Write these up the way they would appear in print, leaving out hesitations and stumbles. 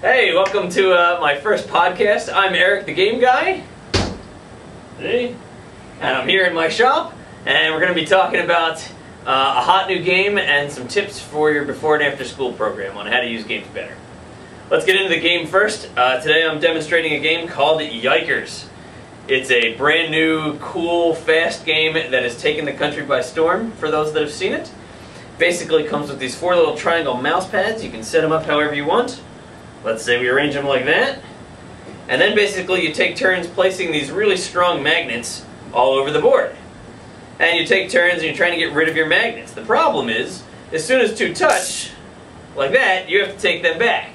Hey, welcome to my first podcast. I'm Eric, the game guy. Hey. And I'm here in my shop, and we're going to be talking about a hot new game and some tips for your before and after school program on how to use games better. Let's get into the game first. Today I'm demonstrating a game called Yikers. It's a brand new, cool, fast game that has taken the country by storm for those that have seen it. Basically comes with these 4 little triangle mouse pads. You can set them up however you want. Let's say we arrange them like that. And then basically you take turns placing these really strong magnets all over the board. And you take turns and you're trying to get rid of your magnets. The problem is, as soon as 2 touch, like that, you have to take them back.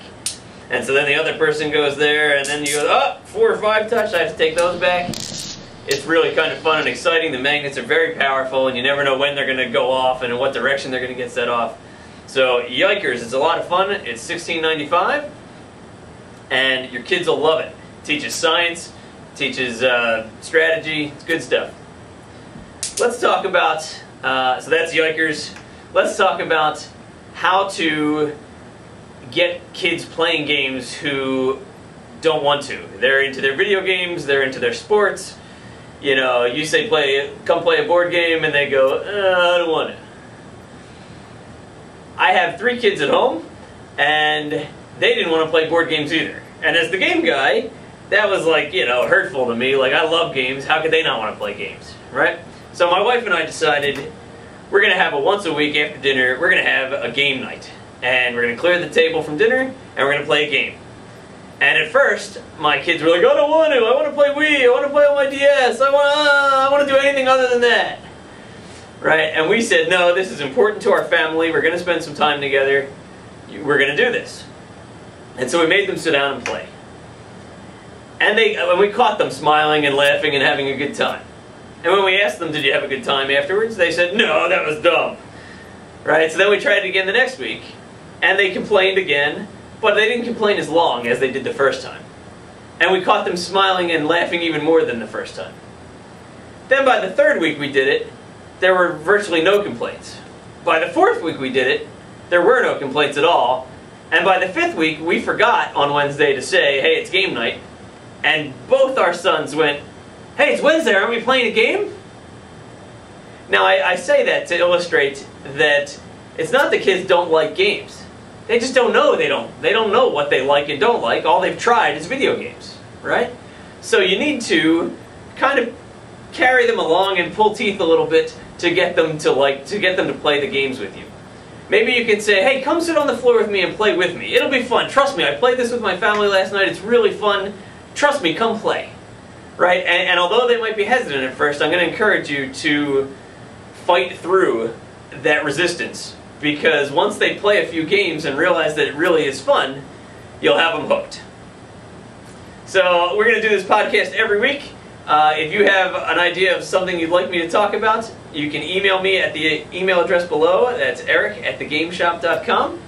And so then the other person goes there, and then you go, oh, 4 or 5 touch, I have to take those back. It's really kind of fun and exciting. The magnets are very powerful, and you never know when they're going to go off and in what direction they're going to get set off. So, Yikers, it's a lot of fun. It's $16.95. And your kids will love it. It teaches science, teaches strategy, it's good stuff. Let's talk about, so that's Yikers. Let's talk about how to get kids playing games who don't want to. They're into their video games, they're into their sports. You know, you say come play a board game, and they go, I don't want to. I have 3 kids at home, and they didn't want to play board games either. And as the game guy, that was like, you know, hurtful to me. Like, I love games. How could they not want to play games, right? So my wife and I decided we're going to have a once a week after dinner, we're going to have a game night. And we're going to clear the table from dinner, and we're going to play a game. And at first, my kids were like, I don't want to. I want to play Wii. I want to play on my DS. I want to do anything other than that. Right? And we said, no, this is important to our family. We're going to spend some time together. We're going to do this. And so we made them sit down and play. And we caught them smiling and laughing and having a good time. And when we asked them, did you have a good time afterwards? They said, no, that was dumb. Right? So then we tried it again the next week. And they complained again. But they didn't complain as long as they did the first time. And we caught them smiling and laughing even more than the first time. Then by the 3rd week we did it, there were virtually no complaints. By the 4th week we did it, there were no complaints at all. And by the 5th week, we forgot on Wednesday to say, hey, it's game night. And both our sons went, hey, it's Wednesday, aren't we playing a game? Now, I say that to illustrate that it's not the kids don't like games. They just don't know they don't know what they like and don't like. All they've tried is video games, right? So you need to kind of carry them along and pull teeth a little bit to get them to play the games with you. Maybe you can say, hey, come sit on the floor with me and play with me. It'll be fun. Trust me, I played this with my family last night. It's really fun. Trust me, come play. Right? And although they might be hesitant at first, I'm going to encourage you to fight through that resistance. Because once they play a few games and realize that it really is fun, you'll have them hooked. So we're going to do this podcast every week. If you have an idea of something you'd like me to talk about, you can email me at the email address below. That's eric@thegameshop.com.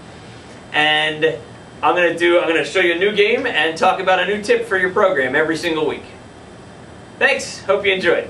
And I'm going to show you a new game and talk about a new tip for your program every single week. Thanks. Hope you enjoyed.